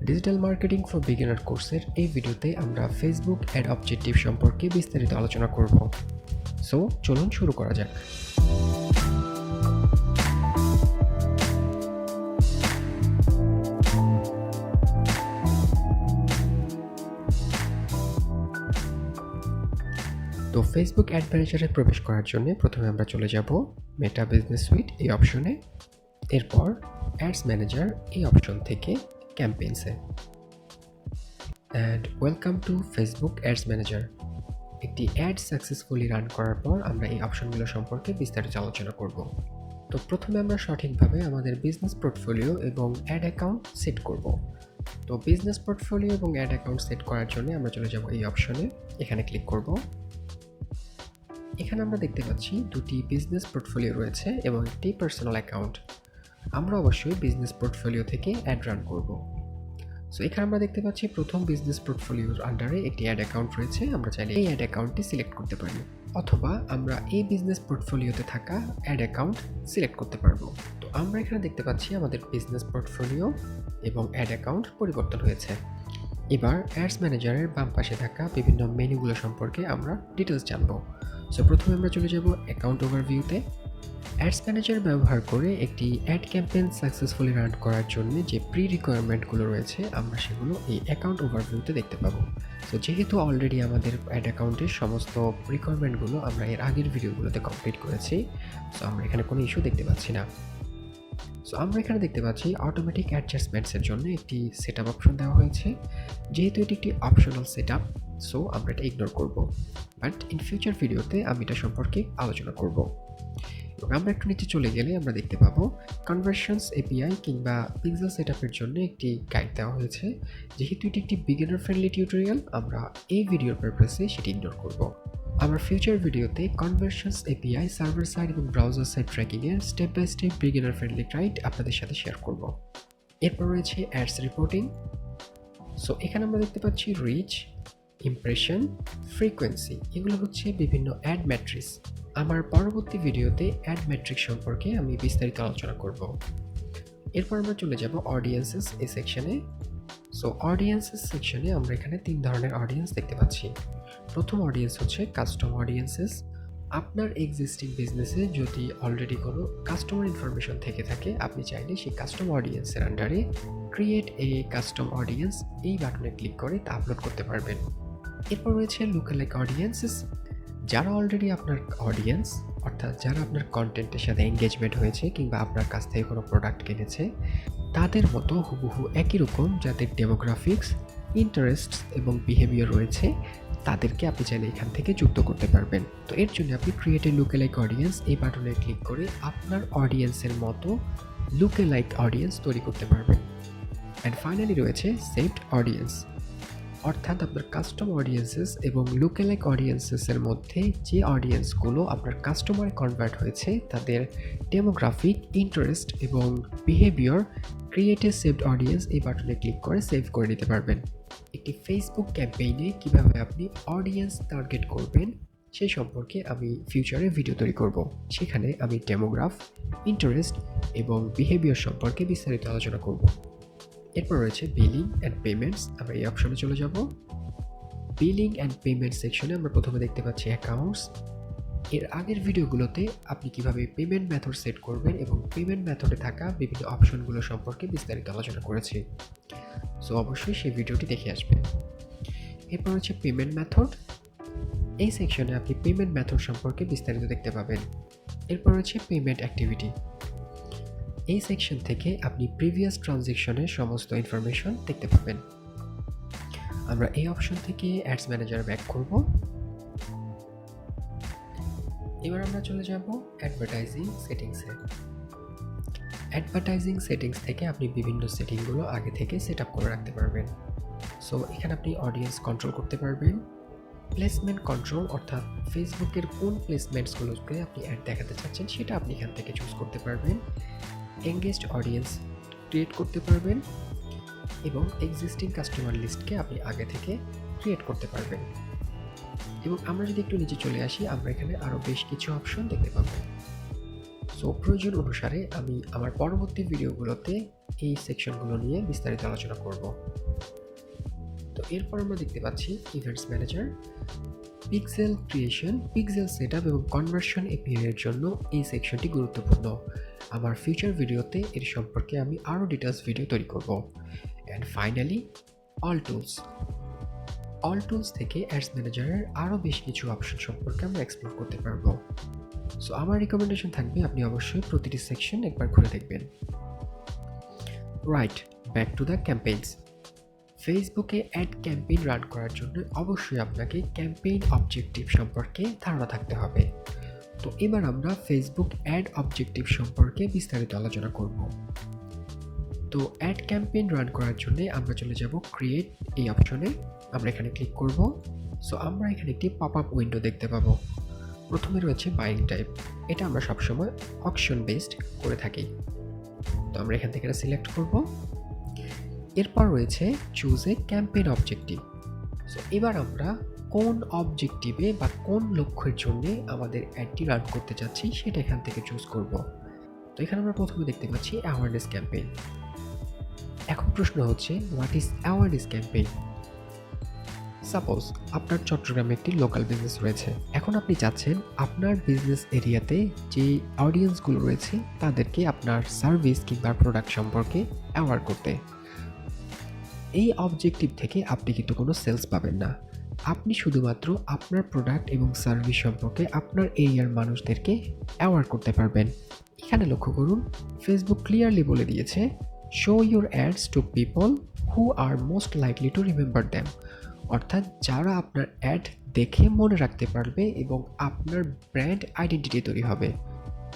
Digital marketing for beginner কোর্সের এই ভিডিওতে আমরা ফেসবুক অ্যাড অবজেক্টিভ সম্পর্কে বিস্তারিত আলোচনা করব। সো চলুন শুরু করা যাক। তো ফেসবুক অ্যাড ম্যানেজারে প্রবেশ করার জন্য প্রথমে আমরা চলে যাব মেটা বিজনেস সুইট এই অপশনে, এরপর অ্যাডস ম্যানেজার এই অপশন থেকে ক্যাম্পেইনসে। And welcome to Facebook ads manager. একটি অ্যাড সাকসেসফুলি রান করার পর আমরা এই অপশনগুলো সম্পর্কে বিস্তারিত আলোচনা করব। তো প্রথমে আমরা সঠিকভাবে আমাদের বিজনেস পোর্টফোলিও এবং অ্যাড অ্যাকাউন্ট সেট করব। তো বিজনেস পোর্টফোলিও এবং অ্যাড অ্যাকাউন্ট সেট করার জন্য আমরা চলে যাব এই অপশনে, এখানে ক্লিক করব। এখানে আমরা দেখতে পাচ্ছি দুটি বিজনেস পোর্টফোলিও রয়েছে এবং একটি পার্সোনাল অ্যাকাউন্ট। আমরা অবশ্যই বিজনেস পোর্টফোলিও থেকে অ্যাড রান করব। সো এখানে আমরা দেখতে পাচ্ছি প্রথম বিজনেস পোর্টফোলিওর আন্ডারে একটি অ্যাড অ্যাকাউন্ট রয়েছে। আমরা চাইলে এই অ্যাড অ্যাকাউন্টটি সিলেক্ট করতে পারি, অথবা আমরা এই বিজনেস পোর্টফোলিওতে থাকা অ্যাড অ্যাকাউন্ট সিলেক্ট করতে পারবো। তো আমরা এখানে দেখতে পাচ্ছি আমাদের বিজনেস পোর্টফোলিও এবং অ্যাড অ্যাকাউন্ট পরিবর্তন হয়েছে। এবার অ্যাডস ম্যানেজারের বাম পাশে থাকা বিভিন্ন মেনুগুলো সম্পর্কে আমরা ডিটেলস জানবো। সো প্রথমে আমরা চলে যাব অ্যাকাউন্ট ওভারভিউতে। অ্যাডস ম্যানেজার ব্যবহার করে একটি অ্যাড ক্যাম্পেইন সাকসেসফুলি রান করার জন্য যে প্রি রিকোয়ারমেন্টগুলো রয়েছে আমরা সেগুলো এই অ্যাকাউন্ট ওভারভিউতে দেখতে পাবো। তো যেহেতু অলরেডি আমাদের অ্যাড অ্যাকাউন্টের সমস্ত রিকোয়ারমেন্টগুলো আমরা এর আগের ভিডিওগুলোতে কমপ্লিট করেছি, সো আমরা এখানে কোনো ইস্যু দেখতে পাচ্ছি না। সো আমরা এখানে দেখতে পাচ্ছি অটোমেটিক অ্যাডজাস্টমেন্টসের জন্য একটি সেটআপ অপশন দেওয়া হয়েছে। যেহেতু এটি একটি অপশনাল সেটআপ, সো আমরা এটা ইগনোর করব, বাট ইন ফিউচার ভিডিওতে আমি এটা সম্পর্কে আলোচনা করব। এবং আমরা একটু নিচে চলে গেলে আমরা দেখতে পাবো কনভার্সনস এপিআই কিংবা পিক্সেল সেটআপের জন্য একটি গাইড দেওয়া হয়েছে। যেহেতু এটি একটি বিগিনার ফ্রেন্ডলি টিউটোরিয়াল, আমরা এই ভিডিওর পারপাসে সেটি ইগনোর করব। আমার ফিউচার ভিডিওতে কনভার্সনস এপিআই সার্ভার সাইড এবং ব্রাউজার সাইড ট্র্যাকিংয়ের step by step beginner friendly guide আপনাদের সাথে শেয়ার করব। এরপর রয়েছে অ্যাডস রিপোর্টিং। সো এখানে আমরা দেখতে পাচ্ছি রিচ, ইমপ্রেশন, ফ্রিকোয়েন্সি, এগুলো হচ্ছে বিভিন্ন অ্যাড ম্যাট্রিক্স। আমার পরবর্তী ভিডিওতে অ্যাড ম্যাট্রিক্স সম্পর্কে আমি বিস্তারিত আলোচনা করব। এরপর আমরা চলে যাব অডিয়েন্সেস এই সেকশনে। সো অডিয়েন্সেস সেকশনে আমরা এখানে 3 ধরনের অডিয়েন্স দেখতে পাচ্ছি। প্রথম অডিয়েন্স হচ্ছে কাস্টম অডিয়েন্সেস। আপনার এক্সিস্টিং বিজনেসে যদি অলরেডি কোনো কাস্টমার ইনফরমেশন থেকে থাকে, আপনি চাইলে সেই কাস্টম অডিয়েন্সের আন্ডারে ক্রিয়েট এ কাস্টম অডিয়েন্স এই বাটনে ক্লিক করে তা আপলোড করতে পারবেন। এরপর রয়েছে লুকালাইক অডিয়েন্সেস। যারা অলরেডি আপনার অডিয়েন্স, অর্থাৎ যারা আপনার কন্টেন্টের সাথে এঙ্গেজমেন্ট হয়েছে কিংবা আপনার কাছ থেকে কোনো প্রোডাক্ট কিনেছে, তাদের মতো হুবহু একই রকম যাদের ডেমোগ্রাফিক্স, ইন্টারেস্ট এবং বিহেভিয়ার রয়েছে, তাদেরকে আপনি চাইলে এখান থেকে যুক্ত করতে পারবেন। তো এর জন্য আপনি ক্রিয়েট এ লুকালাইক অডিয়েন্স এই বাটনে ক্লিক করে আপনার অডিয়েন্সের মতো লুকালাইক অডিয়েন্স তৈরি করতে পারবেন। অ্যান্ড ফাইনালি রয়েছে সেভড অডিয়েন্স, অর্থাৎ আপনার কাস্টম অডিয়েন্সেস এবং লুকালাইক অডিয়েন্সেসের মধ্যে যে অডিয়েন্সগুলো আপনার কাস্টমারে কনভার্ট হয়েছে তাদের ডেমোগ্রাফিক, ইন্টারেস্ট এবং behaviour create a saved audience এই বাটনে ক্লিক করে সেভ করে নিতে পারবেন। একটি ফেসবুক ক্যাম্পেইনে কিভাবে আপনি অডিয়েন্স টার্গেট করবেন সেই সম্পর্কে আমি ফিউচারে ভিডিও তৈরি করব। সেখানে আমি ডেমোগ্রাফ, ইন্টারেস্ট এবং বিহেভিয়ার সম্পর্কে বিস্তারিত আলোচনা করব। এরপর রয়েছে বিলিং অ্যান্ড পেমেন্টস। আমরা এই অপশনে চলে যাব। বিলিং অ্যান্ড পেমেন্ট সেকশনে আমরা প্রথমে দেখতে পাচ্ছি অ্যাকাউন্টস। এর আগের ভিডিওগুলোতে আপনি কিভাবে পেমেন্ট মেথড সেট করবেন এবং পেমেন্ট মেথডে থাকা বিভিন্ন অপশনগুলো সম্পর্কে বিস্তারিত আলোচনা করেছি, সো অবশ্যই সেই ভিডিওটি দেখে আসবেন। এরপর হচ্ছে পেমেন্ট মেথড। এই সেকশনে আপনি পেমেন্ট মেথড সম্পর্কে বিস্তারিত দেখতে পাবেন। এরপর হচ্ছে পেমেন্ট অ্যাক্টিভিটি। এই সেকশন থেকে আপনি প্রিভিয়াস ট্রানজ্যাকশনের সমস্ত ইনফরমেশন দেখতে পাবেন। আমরা এই অপশন থেকে অ্যাডস ম্যানেজার ব্যাক করব। এবার আমরা চলে যাব অ্যাডভার্টাইজিং সেটিংসে। অ্যাডভার্টাইজিং সেটিংস থেকে আপনি বিভিন্ন সেটিংগুলো আগে থেকে সেট আপ করে রাখতে পারবেন। সো এখানে আপনি অডিয়েন্স কন্ট্রোল করতে পারবেন, প্লেসমেন্ট কন্ট্রোল, অর্থাৎ ফেসবুকের কোন প্লেসমেন্টসগুলোকে আপনি অ্যাড দেখাতে চাচ্ছেন সেটা আপনি এখান থেকে চুজ করতে পারবেন, এঙ্গেজড অডিয়েন্স ক্রিয়েট করতে পারবেন এবং এক্সিস্টিং কাস্টমার লিস্টকে আপনি আগে থেকে ক্রিয়েট করতে পারবেন। এবং আমরা যদি একটু নিচে চলে আসি, আমরা এখানে আরও বেশ কিছু অপশন দেখতে পাবো। সো প্রয়োজন অনুসারে আমি আমার পরবর্তী ভিডিওগুলোতে এই সেকশনগুলো নিয়ে বিস্তারিত আলোচনা করব। তো এরপর আমরা দেখতে পাচ্ছি events manager, pixel creation, pixel setup এবং কনভার্সন এপিআই এর জন্য এই সেকশনটি গুরুত্বপূর্ণ। আমার ফিউচার ভিডিওতে এর সম্পর্কে আমি আরও ডিটেলস ভিডিও তৈরি করব। অ্যান্ড ফাইনালি অল টুলস থেকে অ্যাডস ম্যানেজারের আরও বেশ কিছু অপশন সম্পর্কে আমরা এক্সপ্লোর করতে পারবো। সো আমার রিকমেন্ডেশন থাকবে আপনি অবশ্যই প্রতিটি সেকশন একবার ঘুরে দেখবেন। Right, back to the campaigns. ফেসবুকে অ্যাড ক্যাম্পেইন রান করার জন্য অবশ্যই আপনাকে ক্যাম্পেইন অবজেক্টিভ সম্পর্কে ধারণা থাকতে হবে। তো এবার আমরা ফেসবুক অ্যাড অবজেক্টিভ সম্পর্কে বিস্তারিত আলোচনা করব। তো অ্যাড ক্যাম্পেইন রান করার জন্য আমরা চলে যাব ক্রিয়েট এই অপশনে, আমরা এখানে ক্লিক করব। সো আমরা এখানে একটি পপ আপ উইন্ডো দেখতে পাবো। প্রথমে রয়েছে বাইং টাইপ, এটা আমরা সবসময় অকশন বেসড করে থাকি। তো আমরা এখান থেকে সিলেক্ট করব। এরপর রয়েছে choose a campaign objective. So এবার আমরা কোন অবজেক্টিভে বা কোন লক্ষ্যের জন্য আমাদের অ্যাডটি রান করতে চাচ্ছি সেটা এখান থেকে চুজ করব। তো এখানে আমরা প্রথমে দেখতে পাচ্ছি অ্যাওয়ারনেস ক্যাম্পেইন। এখন প্রশ্ন হচ্ছে what is awareness campaign? Suppose আপনার চট্টগ্রামে একটি লোকাল বিজনেস রয়েছে। এখন আপনি চাচ্ছেন আপনার বিজনেস এরিয়াতে যে অডিয়েন্সগুলো রয়েছে তাদেরকে আপনার সার্ভিস কিংবা প্রোডাক্ট সম্পর্কে অ্যাওয়ার করতে। এই অবজেক্টিভ থেকে আপনি কিন্তু কোনো সেলস পাবেন না, আপনি শুধুমাত্র আপনার প্রোডাক্ট এবং সার্ভিস সম্পর্কে আপনার এরিয়ার মানুষদেরকে অ্যাওয়ার করতে পারবেন। এখানে লক্ষ্য করুন, ফেসবুক ক্লিয়ারলি বলে দিয়েছে show your ads to people who are most likely to remember them, অর্থাৎ যারা আপনার অ্যাড দেখে মনে রাখতে পারবে এবং আপনার ব্র্যান্ড আইডেন্টিটি তৈরি হবে।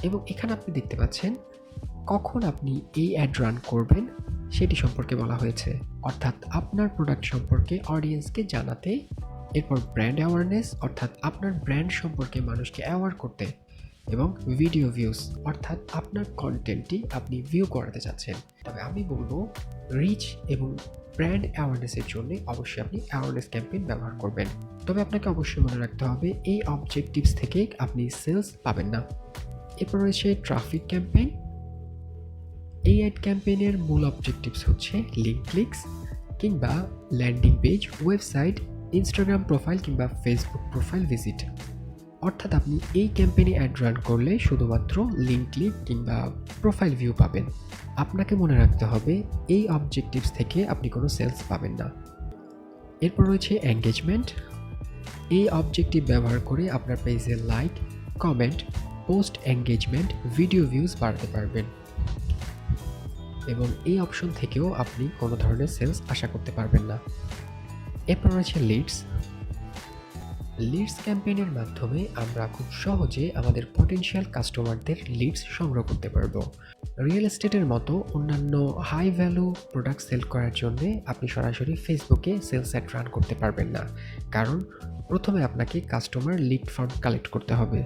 এবং এখানে আপনি দেখতে পাচ্ছেন কখন আপনি এই অ্যাড রান করবেন সেটি সম্পর্কে বলা হয়েছে, অর্থাৎ আপনার প্রোডাক্ট সম্পর্কে অডিয়েন্সকে জানাতে, এরপর ব্র্যান্ড অ্যাওয়ারনেস অর্থাৎ আপনার ব্র্যান্ড সম্পর্কে মানুষকে অ্যাওয়ার করতে, এবং ভিডিও ভিউজ অর্থাৎ আপনার কন্টেন্টটি আপনি ভিউ করাতে চাচ্ছেন। তবে আমি বলবো রিচ এবং ব্র্যান্ড অ্যাওয়ারনেসের জন্য অবশ্যই আপনি অ্যাওয়ারনেস ক্যাম্পেইন ব্যবহার করবেন। তবে আপনাকে অবশ্যই মনে রাখতে হবে এই অবজেক্টিভস থেকে আপনি সেলস পাবেন না। এরপর রয়েছে ট্রাফিক ক্যাম্পেইন। এই অ্যাড ক্যাম্পেইনের মূল অবজেক্টিভস হচ্ছে লিঙ্ক ক্লিকস কিংবা landing page, website, Instagram profile কিংবা ফেসবুক প্রোফাইল ভিজিট। অর্থাৎ আপনি এই ক্যাম্পেইনে অ্যাড রান করলে শুধুমাত্র লিঙ্ক ক্লিক কিংবা প্রোফাইল ভিউ পাবেন। আপনাকে মনে রাখতে হবে এই অবজেক্টিভস থেকে আপনি কোনো সেলস পাবেন না। এরপর রয়েছে এঙ্গেজমেন্ট। এই অবজেক্টিভ ব্যবহার করে আপনার পেজে like, comment, post engagement, video views বাড়াতে পারবেন এবং এই অপশন থেকেও আপনি কোনো ধরনের সেলস আশা করতে পারবেন না। এরপর রয়েছে লিডস ক্যাম্পেইনের মাধ্যমে আমরা খুব সহজে আমাদের পটেনশিয়াল কাস্টমারদের লিডস সংগ্রহ করতে পারবো। রিয়েল এস্টেটের মতো অন্যান্য হাই ভ্যালু প্রোডাক্ট সেল করার জন্য আপনি সরাসরি ফেসবুকে সেলস অ্যাড রান করতে পারবেন না, কারণ প্রথমে আপনাকে কাস্টমার লিড ফর্ম কালেক্ট করতে হবে।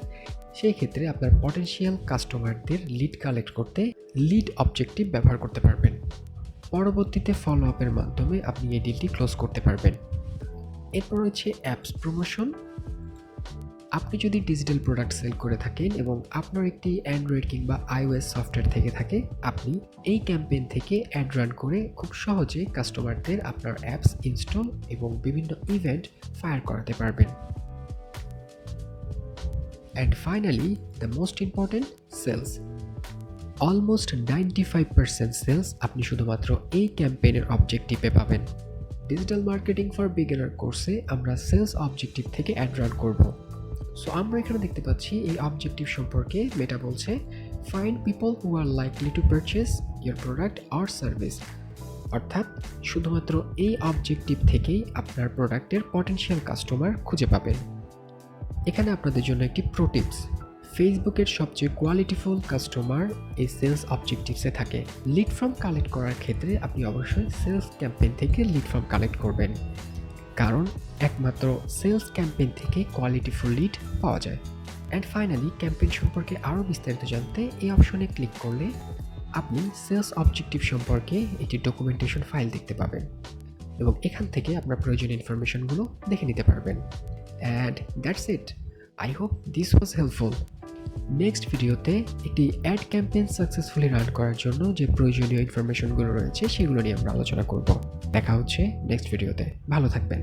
সেই ক্ষেত্রে আপনার পটেনশিয়াল কাস্টমারদের লিড কালেক্ট করতে লিড অবজেক্টিভ ব্যবহার করতে পারবেন। পরবর্তীতে ফলো আপের মাধ্যমে আপনি এই ডিলটি ক্লোজ করতে পারবেন। এরপর রয়েছে অ্যাপস প্রমোশন। আপনি যদি ডিজিটাল প্রোডাক্ট সেল করে থাকেন এবং আপনার একটি অ্যান্ড্রয়েড কিংবা iOS সফটওয়্যার থেকে থাকে, আপনি এই ক্যাম্পেইন থেকে অ্যাড রান করে খুব সহজে কাস্টমারদের আপনার অ্যাপস ইনস্টল এবং বিভিন্ন ইভেন্ট ফায়ার করাতে পারবেন। And finally the most important, sales. Almost 95% sales আপনি শুধুমাত্র এই ক্যাম্পেইনের অবজেক্টিভে পাবেন। ডিজিটাল মার্কেটিং ফর বিগিনার কোর্সে আমরা সেলস অবজেক্টিভ থেকে অ্যাড রান করব। সো আমরা এখানে দেখতে পাচ্ছি এই অবজেক্টিভ সম্পর্কে মেটা বলছে find people who are likely to purchase your product or service, অর্থাৎ শুধুমাত্র এই অবজেক্টিভ থেকেই আপনার প্রোডাক্টের পটেনশিয়াল কাস্টমার খুঁজে পাবেন। এখানে আপনাদের জন্য একটি প্রো টিপস, ফেসবুকের সবচেয়ে কোয়ালিটিফুল কাস্টমার এই সেলস অবজেক্টিভসে থাকে। লিড ফর্ম কালেক্ট করার ক্ষেত্রে আপনি অবশ্যই সেলস ক্যাম্পেইন থেকে লিড ফর্ম কালেক্ট করবেন, কারণ একমাত্র সেলস ক্যাম্পেইন থেকে কোয়ালিটিফুল লিড পাওয়া যায়। অ্যান্ড ফাইনালি ক্যাম্পেইন সম্পর্কে আরও বিস্তারিত জানতে এই অপশনে ক্লিক করলে আপনি সেলস অবজেক্টিভ সম্পর্কে একটি ডকুমেন্টেশন ফাইল দেখতে পাবেন এবং এখান থেকে আপনার প্রয়োজনীয় ইনফরমেশনগুলো দেখে নিতে পারবেন। And that's it. I hope this was helpful. Next ভিডিওতে একটি অ্যাড ক্যাম্পেইন সাকসেসফুলি রান করার জন্য যে প্রয়োজনীয় ইনফরমেশনগুলো রয়েছে সেগুলো নিয়ে আমরা আলোচনা করব। দেখা হচ্ছে নেক্সট ভিডিওতে। ভালো থাকবেন।